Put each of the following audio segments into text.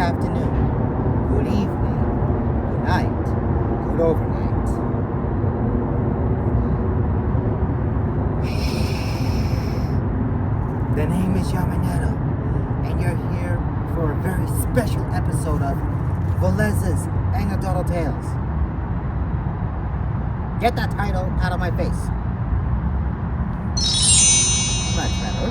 afternoon, good evening, good night, good overnight. The name is Anecdotal, and you're here for a very special episode of Velez's Anecdotal Tales. Get that title out of my face. Much better.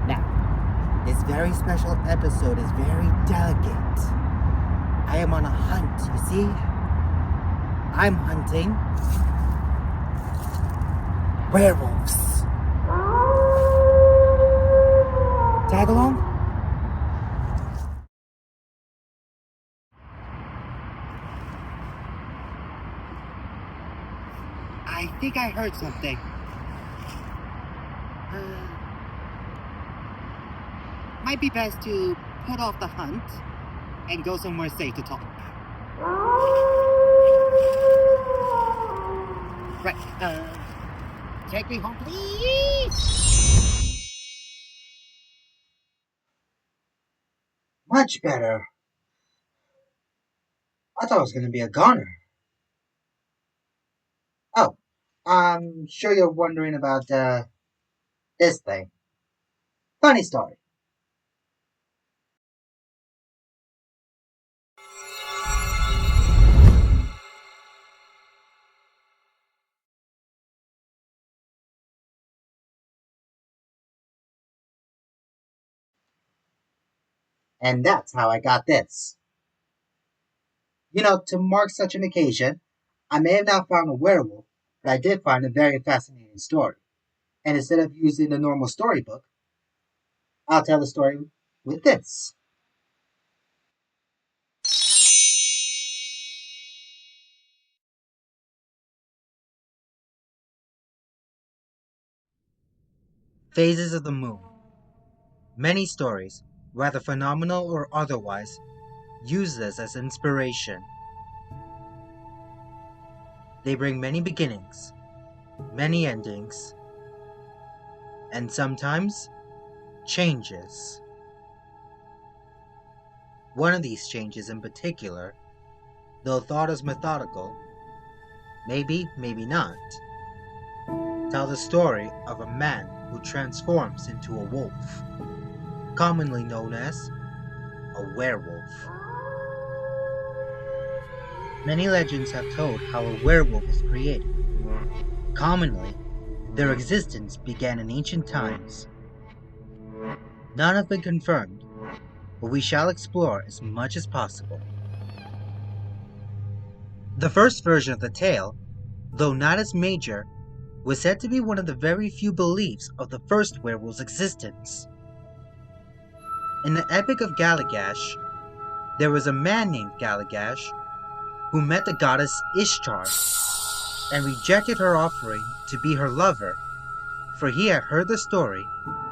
Now, this very special episode is very delicate. I am on a hunt, you see? I'm hunting werewolves. Tag along? I think I heard something. Might be best to put off the hunt and go somewhere safe to talk. Right, take me home, please! Much better. I thought it was going to be a goner. Oh, I'm sure you're wondering about, this thing. Funny story. And that's how I got this. To mark such an occasion, I may have not found a werewolf, but I did find a very fascinating story. And instead of using the normal storybook, I'll tell the story with this. Phases of the Moon. Many stories, whether phenomenal or otherwise, use this as inspiration. They bring many beginnings, many endings, and sometimes changes. One of these changes in particular, though thought as methodical, maybe not, tell the story of a man who transforms into a wolf, commonly known as a werewolf. Many legends have told how a werewolf is created. Commonly, their existence began in ancient times. None have been confirmed, but we shall explore as much as possible. The first version of the tale, though not as major, was said to be one of the very few beliefs of the first werewolf's existence. In the Epic of Galagash, there was a man named Galagash who met the goddess Ishtar and rejected her offering to be her lover, for he had heard the story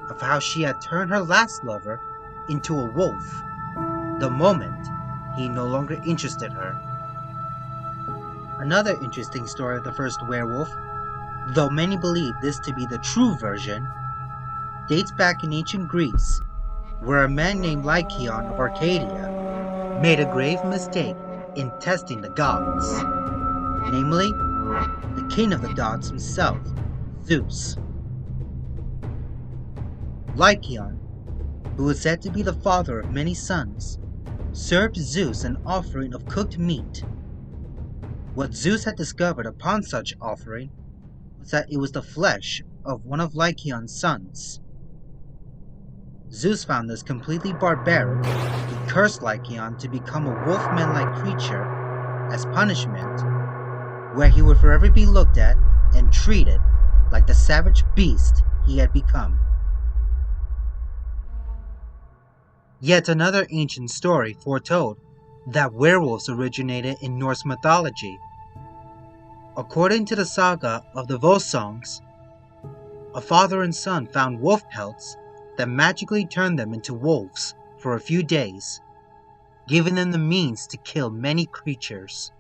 of how she had turned her last lover into a wolf the moment he no longer interested her. Another interesting story of the first werewolf, though many believe this to be the true version, dates back in ancient Greece, where a man named Lycaon of Arcadia made a grave mistake in testing the gods, namely, the king of the gods himself, Zeus. Lycaon, who was said to be the father of many sons, served Zeus an offering of cooked meat. What Zeus had discovered upon such offering was that it was the flesh of one of Lycaon's sons. Zeus found this completely barbaric. He cursed Lycaon to become a wolf-man-like creature as punishment, where he would forever be looked at and treated like the savage beast he had become. Yet another ancient story foretold that werewolves originated in Norse mythology. According to the saga of the Volsungs, a father and son found wolf pelts that magically turned them into wolves for a few days, giving them the means to kill many creatures.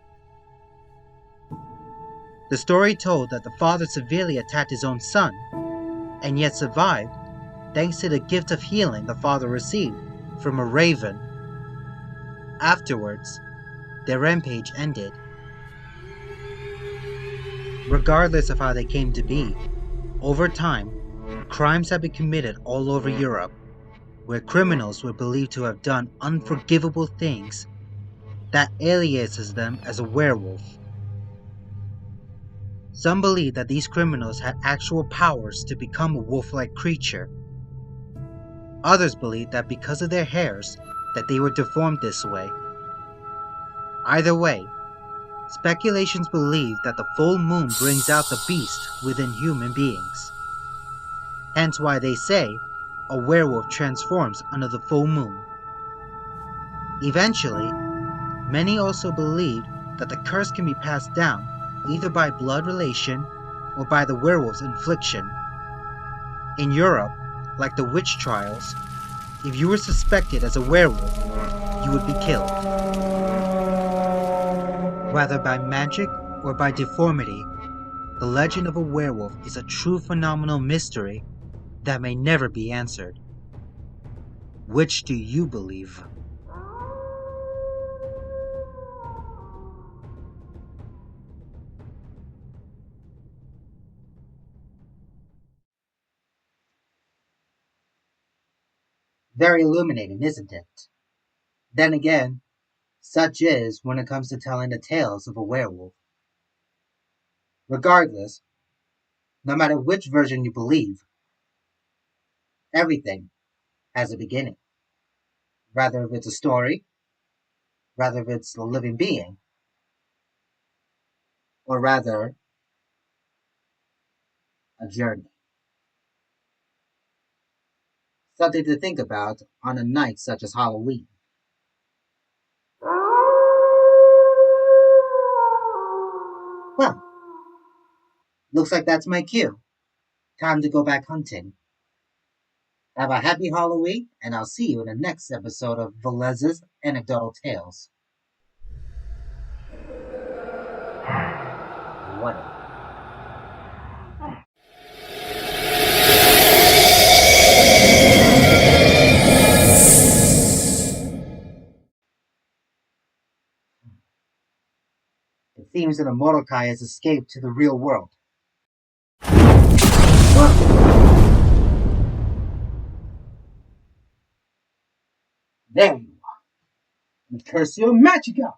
The story told that the father severely attacked his own son, and yet survived thanks to the gift of healing the father received from a raven. Afterwards, their rampage ended. Regardless of how they came to be, over time, crimes have been committed all over Europe, where criminals were believed to have done unforgivable things that aliases them as a werewolf. Some believe that these criminals had actual powers to become a wolf-like creature. Others believe that because of their hairs, that they were deformed this way. Either way, speculations believe that the full moon brings out the beast within human beings. Hence why they say a werewolf transforms under the full moon. Eventually, many also believed that the curse can be passed down either by blood relation or by the werewolf's infliction. In Europe, like the witch trials, if you were suspected as a werewolf, you would be killed. Whether by magic or by deformity, the legend of a werewolf is a true phenomenal mystery that may never be answered. Which do you believe? Very illuminating, isn't it? Then again, such is when it comes to telling the tales of a werewolf. Regardless, no matter which version you believe, everything has a beginning. Rather if it's a story, rather if it's a living being, or rather a journey. Something to think about on a night such as Halloween. Well, looks like that's my cue. Time to go back hunting. Have a happy Halloween, and I'll see you in the next episode of Velez's Anecdotal Tales. What? It seems that a Mordecai has escaped to the real world. There you are. Incursio Magica!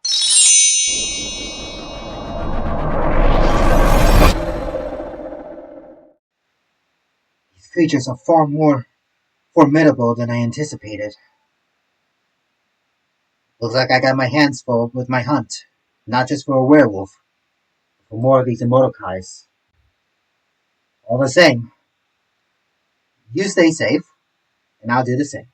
These creatures are far more formidable than I anticipated. Looks like I got my hands full with my hunt. Not just for a werewolf, but for more of these Mordecais. All the same, you stay safe, and I'll do the same.